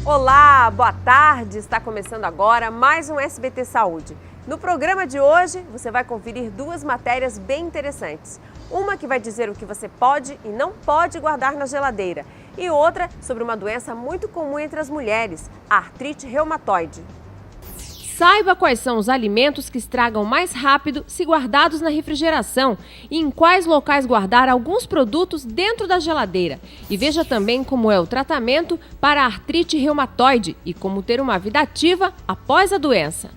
Olá, boa tarde! Está começando agora mais um SBT Saúde. No programa de hoje, você vai conferir duas matérias bem interessantes. Uma que vai dizer o que você pode e não pode guardar na geladeira. E outra sobre uma doença muito comum entre as mulheres, a artrite reumatoide. Saiba quais são os alimentos que estragam mais rápido se guardados na refrigeração e em quais locais guardar alguns produtos dentro da geladeira. E veja também como é o tratamento para a artrite reumatoide e como ter uma vida ativa após a doença.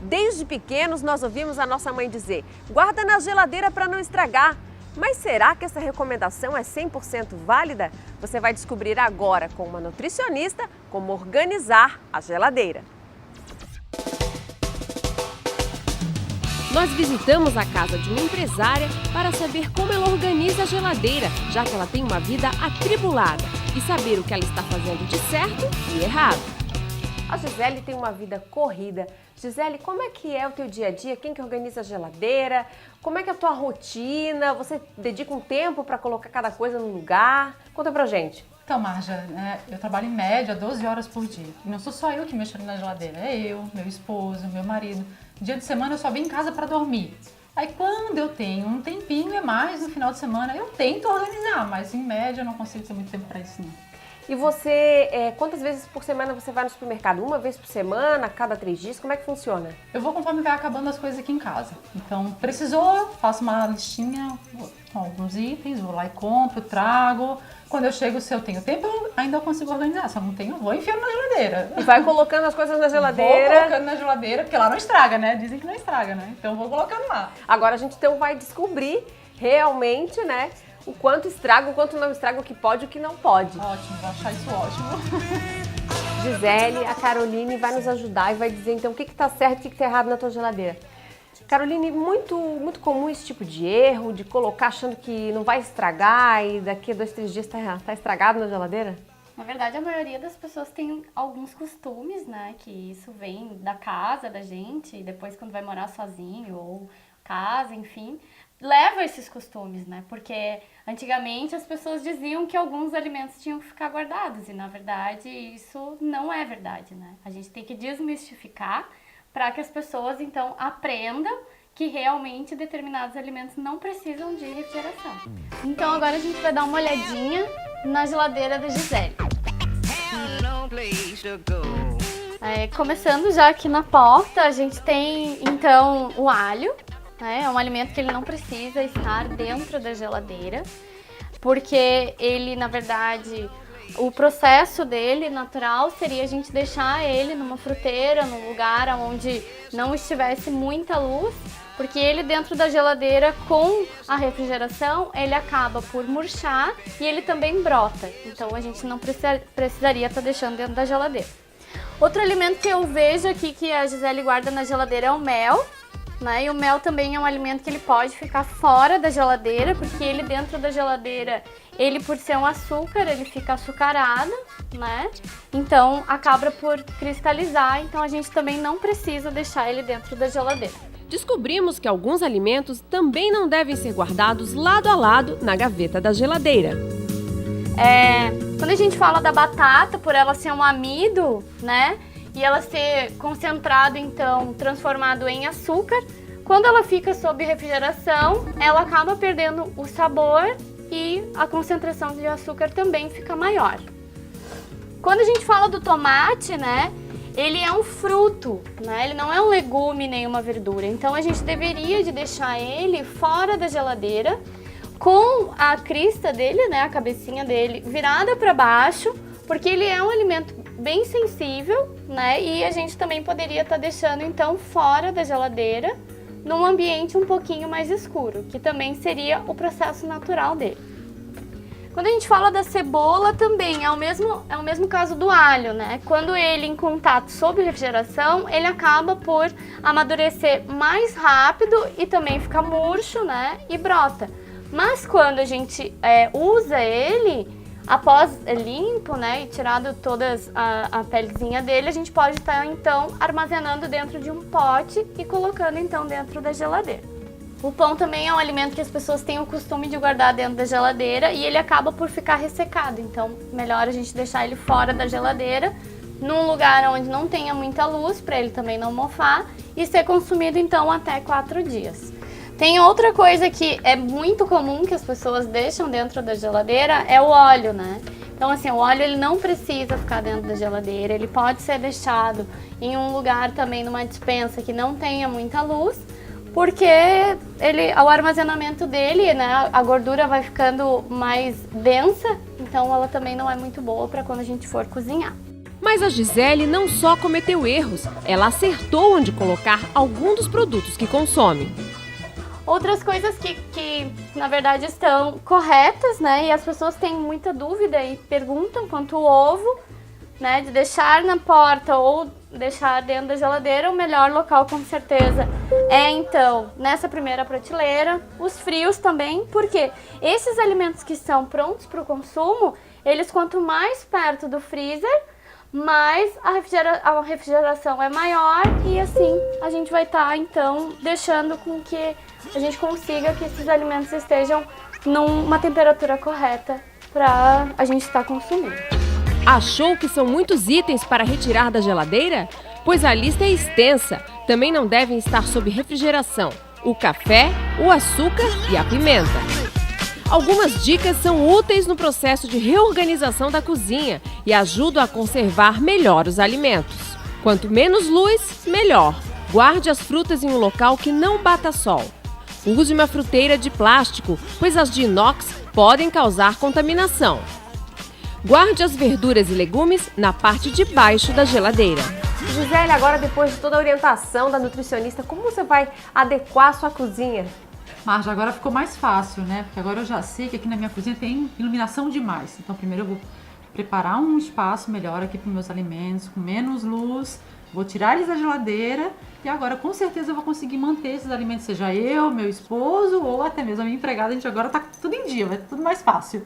Desde pequenos nós ouvimos a nossa mãe dizer: guarda na geladeira para não estragar. Mas será que essa recomendação é 100% válida? Você vai descobrir agora com uma nutricionista como organizar a geladeira. Nós visitamos a casa de uma empresária para saber como ela organiza a geladeira, já que ela tem uma vida atribulada, e saber o que ela está fazendo de certo e errado. A Gisele tem uma vida corrida. Gisele, como é que é o teu dia a dia? Quem que organiza a geladeira? Como é que é a tua rotina? Você dedica um tempo para colocar cada coisa no lugar? Conta pra gente. Então, Marja, eu trabalho em média 12 horas por dia. E não sou só eu que mexo na geladeira, é eu, meu esposo, meu marido. Dia de semana eu só venho em casa para dormir. Aí quando eu tenho um tempinho a mais no final de semana, eu tento organizar, mas em média eu não consigo ter muito tempo para isso, não. E você, quantas vezes por semana você vai no supermercado? Uma vez por semana, a cada 3 dias? Como é que funciona? Eu vou conforme vai acabando as coisas aqui em casa. Então, precisou, faço uma listinha com alguns itens, vou lá e compro, trago. Quando eu chego, se eu tenho tempo, eu ainda consigo organizar. Se eu não tenho, eu vou enfiando na geladeira. E vai colocando as coisas na geladeira. Vou colocando na geladeira, porque lá não estraga, né? Dizem que não estraga, né? Então eu vou colocando lá. Agora a gente então vai descobrir realmente, né, o quanto estraga, o quanto não estraga, o que pode e o que não pode. Ótimo, vou achar isso ótimo. Gisele, a Caroline vai nos ajudar e vai dizer então o que tá certo e o que tá errado na tua geladeira. Caroline, muito comum esse tipo de erro, de colocar achando que não vai estragar e daqui a 2, 3 dias tá estragado na geladeira? Na verdade, a maioria das pessoas tem alguns costumes, né? Que isso vem da casa da gente, e depois quando vai morar sozinho ou casa, enfim, leva esses costumes, né? Porque antigamente as pessoas diziam que alguns alimentos tinham que ficar guardados e, na verdade, isso não é verdade, né? A gente tem que desmistificar para que as pessoas, então, aprendam que realmente determinados alimentos não precisam de refrigeração. Então, agora a gente vai dar uma olhadinha na geladeira da Gisele. Começando já aqui na porta, a gente tem, então, o alho. É um alimento que ele não precisa estar dentro da geladeira, porque ele, na verdade, o processo dele natural seria a gente deixar ele numa fruteira, num lugar onde não estivesse muita luz, porque ele dentro da geladeira, com a refrigeração, ele acaba por murchar e ele também brota. Então a gente não precisaria estar deixando dentro da geladeira. Outro alimento que eu vejo aqui que a Gisele guarda na geladeira é o mel. Né? E o mel também é um alimento que ele pode ficar fora da geladeira, porque ele dentro da geladeira, ele por ser um açúcar, ele fica açucarado, né? Então acaba por cristalizar, então a gente também não precisa deixar ele dentro da geladeira. Descobrimos que alguns alimentos também não devem ser guardados lado a lado na gaveta da geladeira. Quando a gente fala da batata, por ela ser um amido, né? E ela ser concentrado, então, transformado em açúcar, quando ela fica sob refrigeração, ela acaba perdendo o sabor e a concentração de açúcar também fica maior. Quando a gente fala do tomate, né, ele é um fruto, né, ele não é um legume nem uma verdura, então a gente deveria de deixar ele fora da geladeira, com a crista dele, né, a cabecinha dele virada para baixo, porque ele é um alimento bem sensível, né? E a gente também poderia estar deixando então fora da geladeira, num ambiente um pouquinho mais escuro, que também seria o processo natural dele. Quando a gente fala da cebola também, é o mesmo caso do alho, né? Quando ele em contato sob refrigeração, ele acaba por amadurecer mais rápido e também fica murcho, né? E brota. Mas quando a gente usa ele, após limpo, né, e tirado todas a pelezinha dele, a gente pode estar então armazenando dentro de um pote e colocando então dentro da geladeira. O pão também é um alimento que as pessoas têm o costume de guardar dentro da geladeira e ele acaba por ficar ressecado. Então, melhor a gente deixar ele fora da geladeira, num lugar onde não tenha muita luz, para ele também não mofar, e ser consumido então até 4 dias. Tem outra coisa que é muito comum que as pessoas deixam dentro da geladeira, é o óleo, né? Então, assim, o óleo ele não precisa ficar dentro da geladeira, ele pode ser deixado em um lugar também, numa despensa que não tenha muita luz, porque o armazenamento dele, né, a gordura vai ficando mais densa, então ela também não é muito boa para quando a gente for cozinhar. Mas a Gisele não só cometeu erros, ela acertou onde colocar algum dos produtos que consome. Outras coisas que na verdade estão corretas, né, e as pessoas têm muita dúvida e perguntam quanto o ovo, né, de deixar na porta ou deixar dentro da geladeira, o melhor local com certeza é então nessa primeira prateleira, os frios também, porque esses alimentos que estão prontos para o consumo, eles quanto mais perto do freezer, mais a refrigeração é maior e assim a gente vai estar então deixando com que a gente consiga que esses alimentos estejam numa temperatura correta para a gente estar consumindo. Achou que são muitos itens para retirar da geladeira? Pois a lista é extensa. Também não devem estar sob refrigeração: o café, o açúcar e a pimenta. Algumas dicas são úteis no processo de reorganização da cozinha e ajudam a conservar melhor os alimentos. Quanto menos luz, melhor. Guarde as frutas em um local que não bata sol. Use uma fruteira de plástico, pois as de inox podem causar contaminação. Guarde as verduras e legumes na parte de baixo da geladeira. Gisele, agora depois de toda a orientação da nutricionista, como você vai adequar a sua cozinha? Marja, agora ficou mais fácil, né? Porque agora eu já sei que aqui na minha cozinha tem iluminação demais. Então primeiro eu vou preparar um espaço melhor aqui para os meus alimentos, com menos luz. Vou tirar eles da geladeira e agora com certeza eu vou conseguir manter esses alimentos, seja eu, meu esposo ou até mesmo a minha empregada. A gente agora tá tudo em dia, vai tudo mais fácil.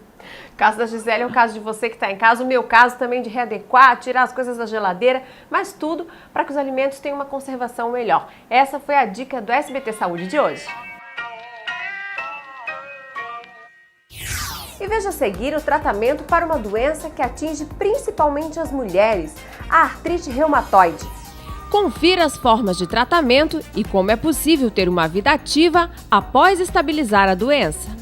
O caso da Gisele é o caso de você que está em casa, o meu caso também de readequar, tirar as coisas da geladeira, mas tudo para que os alimentos tenham uma conservação melhor. Essa foi a dica do SBT Saúde de hoje. E veja a seguir o tratamento para uma doença que atinge principalmente as mulheres, a artrite reumatoide. Confira as formas de tratamento e como é possível ter uma vida ativa após estabilizar a doença.